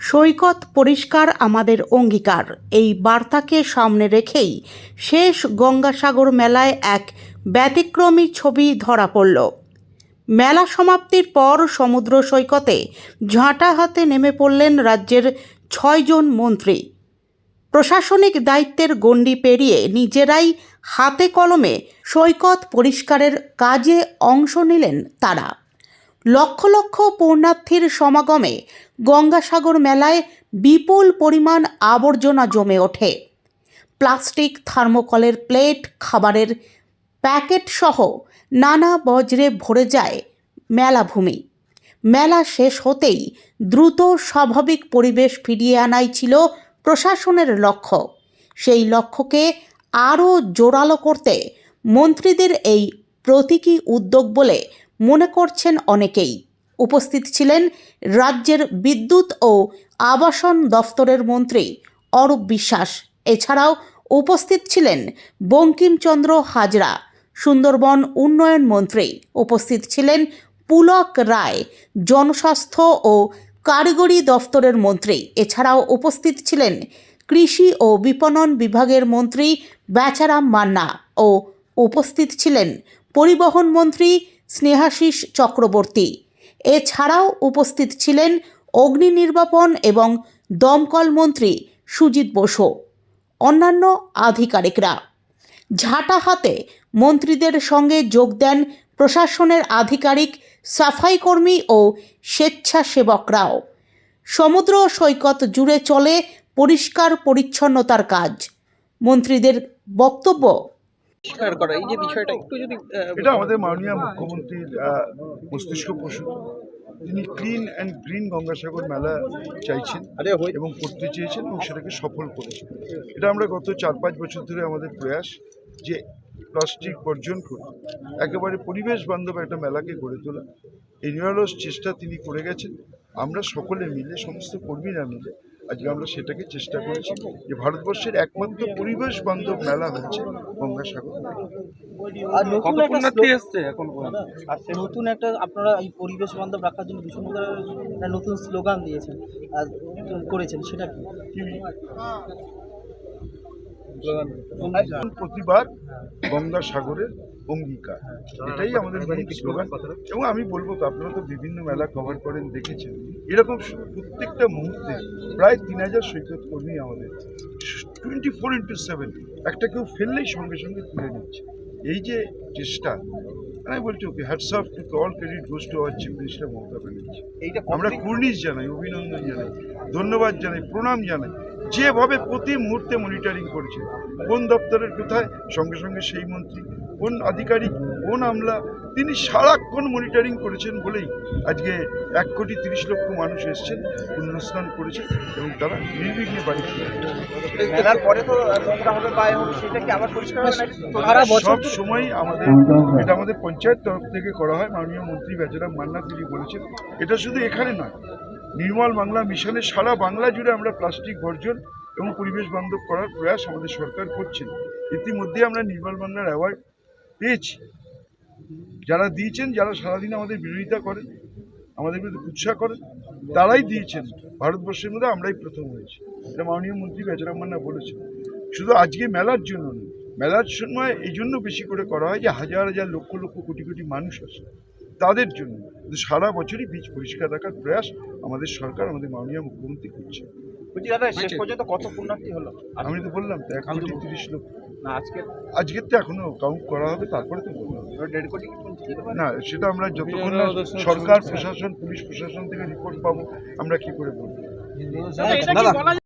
সৈকত পরিষ্কার আমাদের অঙ্গীকার এই বার্তাকে সামনে রেখেই শেষ গঙ্গাসাগর মেলায় এক ব্যতিক্রমী ছবি ধরা পড়ল। মেলা সমাপ্তির পর সমুদ্র সৈকতে ঝাঁটা হাতে নেমে পড়লেন রাজ্যের ৬ জন মন্ত্রী। প্রশাসনিক দায়িত্বের গণ্ডি পেরিয়ে নিজেরাই হাতে কলমে সৈকত পরিষ্কারের কাজে অংশ নিলেন তারা। লক্ষ লক্ষ পূর্ণার্থীর সমাগমে গঙ্গাসাগর মেলায় বিপুল পরিমাণ আবর্জনা জমে ওঠে। প্লাস্টিক, থার্মোকলের প্লেট, খাবারের প্যাকেট সহ নানা বজ্রে ভরে যায় মেলাভূমি। মেলা শেষ হতেই দ্রুত স্বাভাবিক পরিবেশ ফিরিয়ে আনাই ছিল প্রশাসনের লক্ষ্য। সেই লক্ষ্যকে আরও জোরালো করতে মন্ত্রীদের এই প্রতীকী উদ্যোগ বলে মনে করছেন অনেকেই। উপস্থিত ছিলেন রাজ্যের বিদ্যুৎ ও আবাসন দফতরের মন্ত্রী অরূপ বিশ্বাস। এছাড়াও উপস্থিত ছিলেন বঙ্কিমচন্দ্র হাজরা, সুন্দরবন উন্নয়ন মন্ত্রী। উপস্থিত ছিলেন পুলক রায়, জনস্বাস্থ্য ও কারিগরি দফতরের মন্ত্রী। এছাড়াও উপস্থিত ছিলেন কৃষি ও বিপণন বিভাগের মন্ত্রী বেচারাম মান্না ও উপস্থিত ছিলেন পরিবহন মন্ত্রী স্নেহাশিস চক্রবর্তী। এছাড়াও উপস্থিত ছিলেন অগ্নি নির্বাপন এবং দমকল মন্ত্রী সুজিত বসু, অন্যান্য আধিকারিকরা। ঝাঁটা হাতে মন্ত্রীদের সঙ্গে যোগ দেন প্রশাসনের আধিকারিক, সাফাই কর্মী ও স্বেচ্ছাসেবকরাও। সমুদ্র সৈকত জুড়ে চলে পরিষ্কার পরিচ্ছন্নতার কাজ। মন্ত্রীদের বক্তব্য, করা এই যে বিষয়টা একটু যদি এটা আমাদের মাননীয় মুখ্যমন্ত্রীর মস্তিষ্ক প্রসূত। তিনি ক্লিন অ্যান্ড গ্রিন গঙ্গাসাগর মেলা চাইছেন এবং করতে চেয়েছেন এবং সেটাকে সফল করেছেন। এটা আমরা গত 4-5 বছর ধরে আমাদের প্রয়াস যে প্লাস্টিক বর্জন করে একেবারে পরিবেশ বান্ধব একটা মেলাকে গড়ে তোলা। এই নিরলস চেষ্টা তিনি করে গেছেন। আমরা সকলে মিলে, সমস্ত কর্মীরা মিলে আজকে আমরা সেটাকে চেষ্টা করেছি যে ভারতবর্ষের একমাত্র পরিবেশ বান্ধব মেলা হচ্ছে গঙ্গাসাগর। নতুন একটা আপনারা এই পরিবেশ বান্ধব রাখার জন্য নতুন স্লোগান দিয়েছেন করেছেন, সেটা কি? প্রতিবার গঙ্গাসাগরের অঙ্গীকার, এটাই আমাদের স্লোগান। এবং আমি বলবো তো, আপনারা তো বিভিন্ন মেলা কভার করেন, দেখেছেন এরকম প্রত্যেকটা মুহূর্তে প্রায় 3000 সৈকত কর্মী আমাদের 24/7 একটা কেউ ফেললেই সঙ্গে সঙ্গে তুলে নিচ্ছে। এই যে চেষ্টা, আমি বলছি okay hats off to all, credit goes to our chief minister Mamata Banerjee. আমরা কুর্নিশ জানাই, অভিনন্দন জানাই, ধন্যবাদ জানাই, প্রণাম জানাই। যেভাবে প্রতি মুহূর্তে মনিটরিং করেছে, কোন দপ্তরের কোথায়, সঙ্গে সঙ্গে সেই মন্ত্রী, কোন আধিকারিক, কোন আমলা, তিনি সারাক্ষণ মনিটরিং করেছেন বলেই আজকে 1,30,00,000 মানুষ এসছেন, পুণ্যস্নান করেছেন এবং তারা নির্বিঘ্নে বাড়ি ফিরে সব সময় আমাদের এটা আমাদের পঞ্চায়েত তরফ থেকে করা হয়। মাননীয় মন্ত্রী বেচারাম মান্না তিনি বলেছেন এটা শুধু এখানে নয়, নির্মল বাংলা মিশনে সারা বাংলা জুড়ে আমরা প্লাস্টিক বর্জন এবং পরিবেশ বান্ধব করার প্রয়াস আমাদের সরকার করছেন। ইতিমধ্যে আমরা নির্মল বাংলার অ্যাওয়ার্ড পেয়েছি। যারা দিয়েছেন, যারা সারাদিন আমাদের বিরোধিতা করেন, আমাদের বিরুদ্ধে কুৎসা করেন, তারাই দিয়েছেন। ভারতবর্ষের মধ্যে আমরাই প্রথম হয়েছি, এটা মাননীয় মন্ত্রী বেচারাম মান্না বলেছেন। শুধু আজকে মেলার জন্য নয়, মেলার সময় এই জন্য বেশি করে করা হয় যে হাজার হাজার লক্ষ লক্ষ কোটি কোটি মানুষ আসে, তাদের জন্য। সারা বছরই বীজ পরিষ্কার রাখার প্রয়াস আমাদের সরকার, আমাদের মাননীয় মুখ্যমন্ত্রী করছে। শেষ পর্যন্ত কত পুণ্যার্থী হলো? আমি তো বললাম তো 1,30,00,000। না, আজকের তো এখনো কাউন্ট করা হবে, তারপরে তো বলবো। 1.5 কোটি না, সেটা আমরা যতক্ষণ না সরকার প্রশাসন, পুলিশ প্রশাসন থেকে রিপোর্ট পাবো আমরা কি করে বলবো।